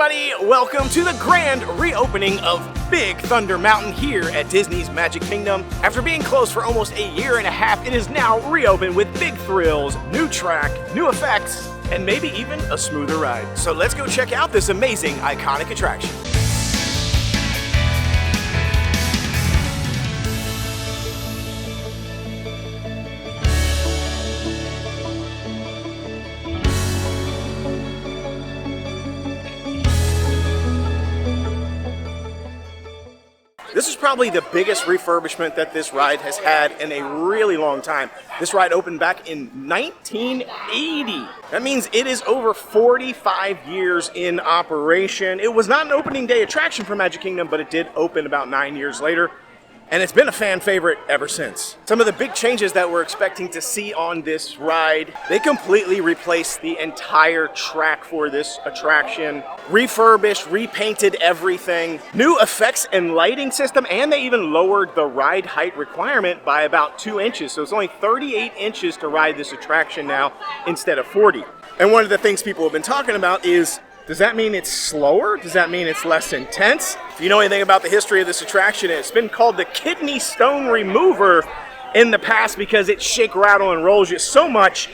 everybody, welcome to the grand reopening of Big Thunder Mountain here at Disney's Magic Kingdom. After being closed for almost a year and a half, it is now reopened with big thrills, new track, new effects, and maybe even a smoother ride. So let's go check out this amazing, iconic attraction. This is probably the biggest refurbishment that this ride has had in a really long time. This ride opened back in 1980. That means it is over 45 years in operation. It was not an opening day attraction for Magic Kingdom, but it did open about 9 years later. And it's been a fan favorite ever since. Some of the big changes that we're expecting to see on this ride, they completely replaced the entire track for this attraction. Refurbished, repainted everything. New effects and lighting system, and they even lowered the ride height requirement by about 2 inches. So it's only 38 inches to ride this attraction now instead of 40. And one of the things people have been talking about is, does that mean it's slower? Does that mean it's less intense? If you know anything about the history of this attraction, it's been called the kidney stone remover in the past because it shake, rattle, and rolls you so much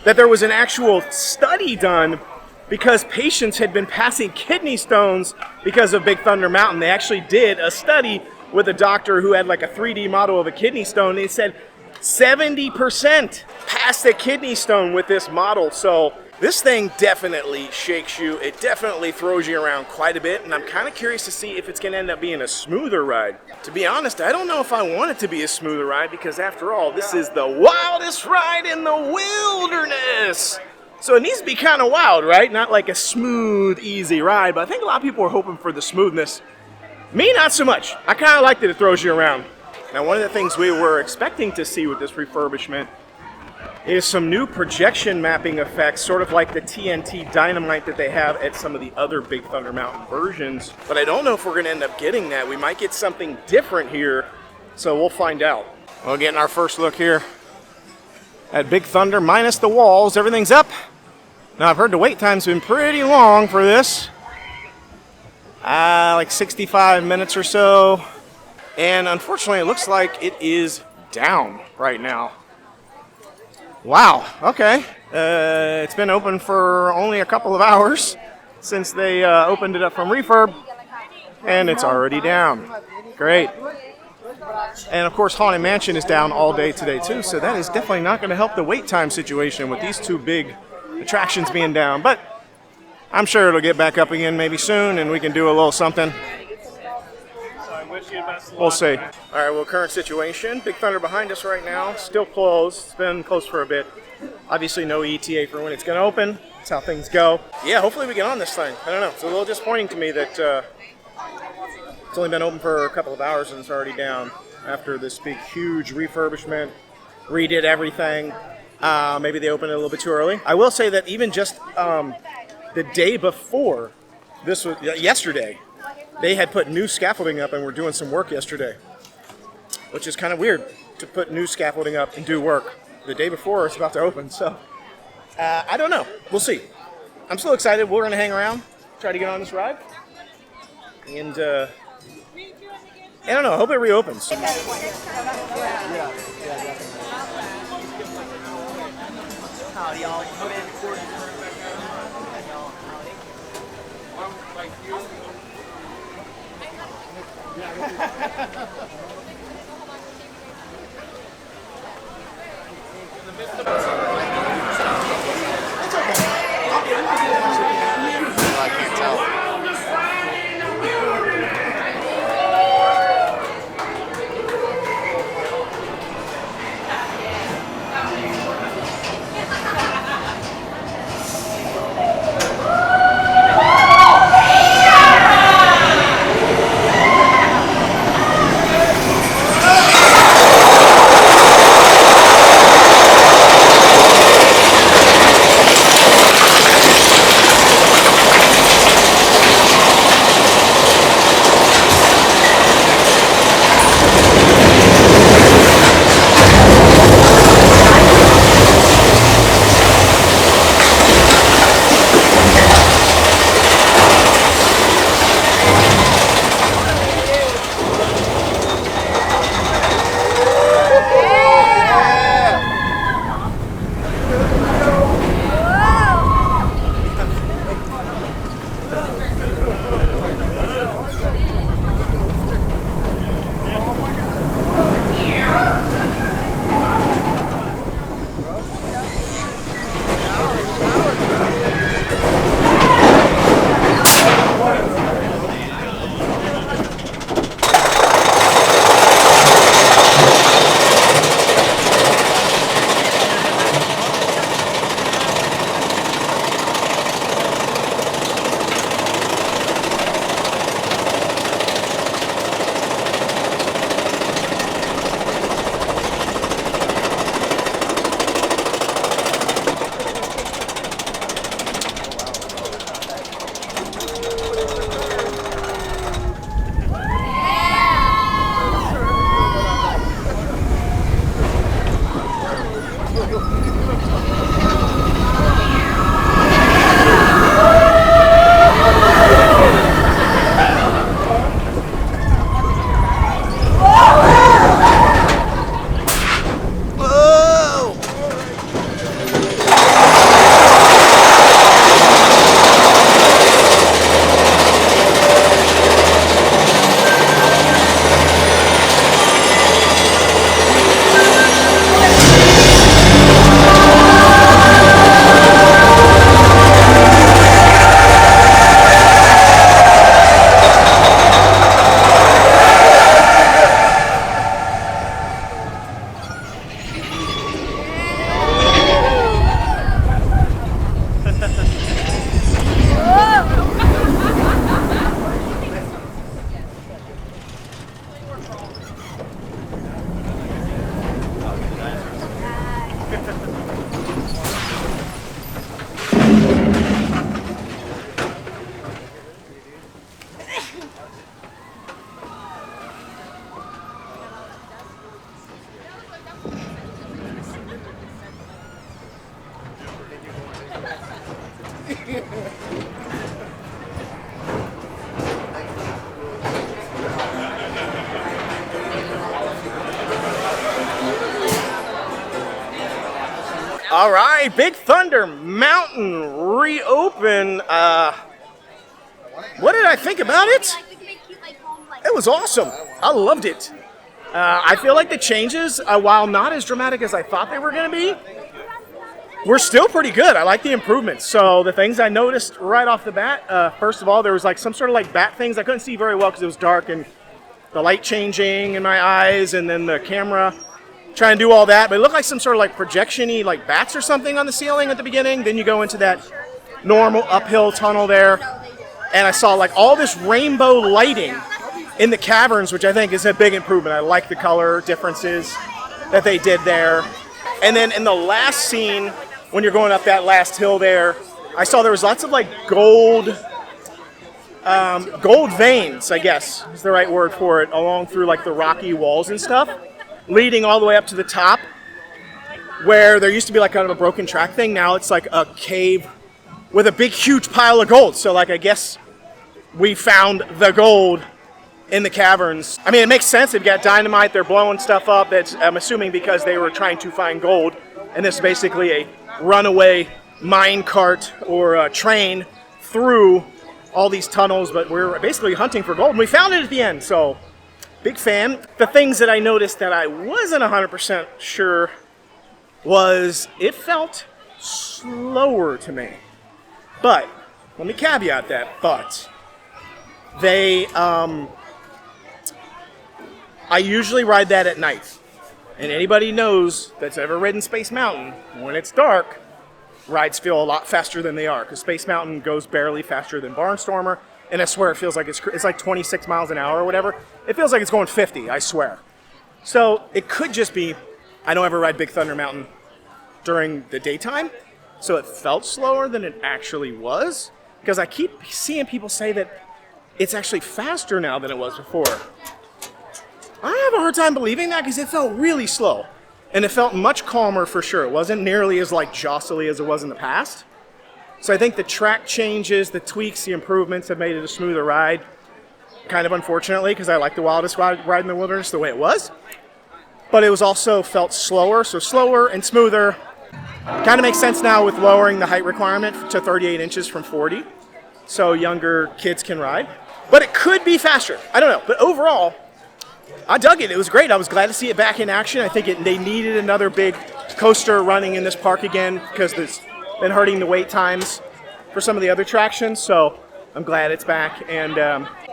that there was an actual study done because patients had been passing kidney stones because of Big Thunder Mountain. They actually did a study with a doctor who had like a 3D model of a kidney stone. They said 70% passed a kidney stone with this model. So this thing definitely shakes you. It definitely throws you around quite a bit, and I'm kind of curious to see if it's going to end up being a smoother ride. To be honest, I don't know if I want it to be a smoother ride because after all, this is the wildest ride in the wilderness. So it needs to be kind of wild, right? Not like a smooth, easy ride, but I think a lot of people are hoping for the smoothness. Me, not so much. I kind of like that it throws you around. Now, one of the things we were expecting to see with this refurbishment is some new projection mapping effects, sort of like the TNT dynamite that they have at some of the other Big Thunder Mountain versions. But I don't know if we're going to end up getting that. We might get something different here, so we'll find out. We're getting our first look here at Big Thunder, minus the walls. Everything's up. Now, I've heard the wait time's been pretty long for this. Like 65 minutes or so. And unfortunately, it looks like it is down right now. Wow, okay. It's been open for only a couple of hours since they opened it up from refurb, and it's already down. Great. And of course, Haunted Mansion is down all day today too, so that is definitely not going to help the wait time situation with these two big attractions being down. But I'm sure it'll get back up again maybe soon, and we can do a little something. We'll see. All right, well, current situation. Big Thunder behind us right now. Still closed. It's been closed for a bit. Obviously, no ETA for when it's going to open. That's how things go. Yeah, hopefully we get on this thing. I don't know. It's a little disappointing to me that it's only been open for a couple of hours and it's already down after this big, huge refurbishment. Redid everything. Maybe they opened it a little bit too early. I will say that even just the day before, this was yesterday, they had put new scaffolding up and were doing some work yesterday, which is kind of weird to put new scaffolding up and do work the day before it's about to open. So I don't know. We'll see. I'm still excited. We're going to hang around, try to get on this ride. And I don't know. I hope it reopens. Howdy, y'all. I can't tell. All right, Big Thunder Mountain reopened. What did I think about it? It was awesome. I loved it. I feel like the changes, while not as dramatic as I thought they were going to be, were still pretty good. I like the improvements. So the things I noticed right off the bat, first of all, there was like some sort of like bat things. I couldn't see very well because it was dark, and the light changing in my eyes, and then the camera trying to do all that. But it looked like some sort of like projection-y, like bats or something on the ceiling at the beginning. Then you go into that normal uphill tunnel there, and I saw like all this rainbow lighting in the caverns, which I think is a big improvement. I like the color differences that they did there. And then in the last scene, when you're going up that last hill there, I saw there was lots of like gold veins, I guess is the right word for it, along through like the rocky walls and stuff, leading all the way up to the top, where there used to be like kind of a broken track thing. Now it's like a cave with a big, huge pile of gold. So like, I guess we found the gold in the caverns. I mean, it makes sense. They've got dynamite. They're blowing stuff up. That's, I'm assuming, because they were trying to find gold. And this is basically a runaway mine cart or a train through all these tunnels. But we're basically hunting for gold. And we found it at the end. So, big fan. The things that I noticed that I wasn't 100% sure was it felt slower to me. But, let me caveat that, but they, I usually ride that at night. And anybody knows that's ever ridden Space Mountain, when it's dark, rides feel a lot faster than they are. Because Space Mountain goes barely faster than Barnstormer. And I swear it feels like it's like 26 miles an hour or whatever. It feels like it's going 50, I swear. So it could just be, I don't ever ride Big Thunder Mountain during the daytime. So it felt slower than it actually was. Because I keep seeing people say that it's actually faster now than it was before. I have a hard time believing that because it felt really slow. And it felt much calmer for sure. It wasn't nearly as like jostly as it was in the past. So I think the track changes, the tweaks, the improvements have made it a smoother ride. Kind of unfortunately, because I like the wildest ride in the wilderness the way it was. But it was also felt slower, so slower and smoother. Kind of makes sense now with lowering the height requirement to 38 inches from 40. So younger kids can ride. But it could be faster. I don't know. But overall, I dug it. It was great. I was glad to see it back in action. I think they needed another big coaster running in this park again because it's been hurting the wait times for some of the other attractions. So I'm glad it's back. And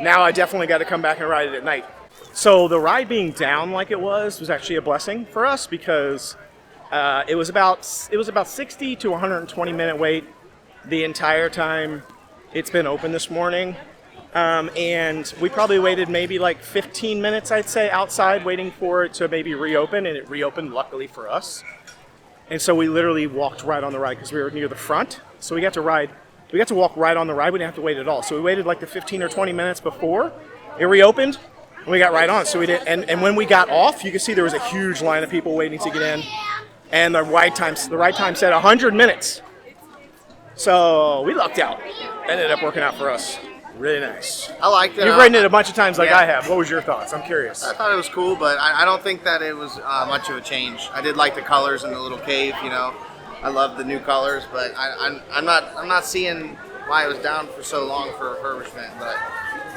now I definitely got to come back and ride it at night. So the ride being down like it was actually a blessing for us because it was about 60 to 120 minute wait the entire time it's been open this morning. And we probably waited maybe like 15 minutes, I'd say, outside waiting for it to maybe reopen, and it reopened luckily for us. And so we literally walked right on the ride because we were near the front. So we got to walk right on the ride. We didn't have to wait at all. So we waited like the 15 or 20 minutes before it reopened, and we got right on. So we did, and when we got off, you could see there was a huge line of people waiting to get in. And the ride time said 100 minutes. So we lucked out. Ended up working out for us. Really nice. I liked it. You've ridden it a bunch of times like yeah. I have. What was your thoughts? I'm curious. I thought it was cool, but I don't think that it was much of a change. I did like the colors in the little cave, you know. I love the new colors, but I'm not seeing why it was down for so long for refurbishment. But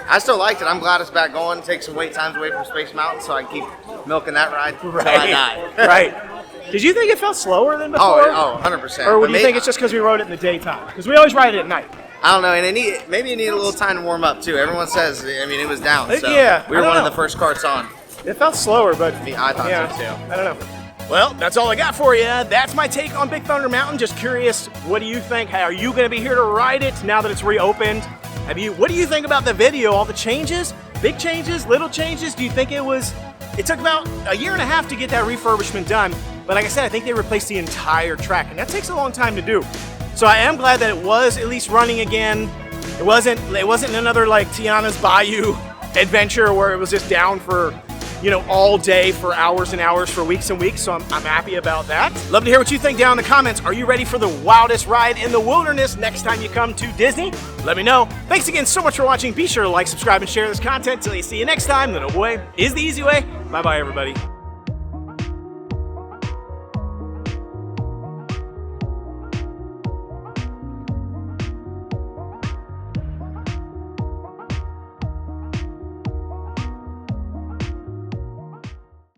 I still liked it. I'm glad it's back going. Take some wait times away from Space Mountain so I can keep milking that ride until I die. Right. Did you think it felt slower than before? Oh, 100%. Or do you think it's just because we rode it in the daytime? Because we always ride it at night. I don't know, and maybe it needed a little time to warm up too. Everyone says, I mean, it was down, so yeah, we were one of the first carts on. It felt slower, but I thought so too. I don't know. Well, that's all I got for you. That's my take on Big Thunder Mountain. Just curious, what do you think? Are you going to be here to ride it now that it's reopened? What do you think about the video? All the changes? Big changes? Little changes? Do you think it took about a year and a half to get that refurbishment done, but like I said, I think they replaced the entire track, and that takes a long time to do. So I am glad that it was at least running again. It wasn't another like Tiana's Bayou adventure where it was just down for, all day for hours and hours for weeks and weeks. So I'm happy about that. Love to hear what you think down in the comments. Are you ready for the wildest ride in the wilderness next time you come to Disney? Let me know. Thanks again so much for watching. Be sure to like, subscribe, and share this content. Till I see you next time. The no way is the easy way. Bye-bye, everybody.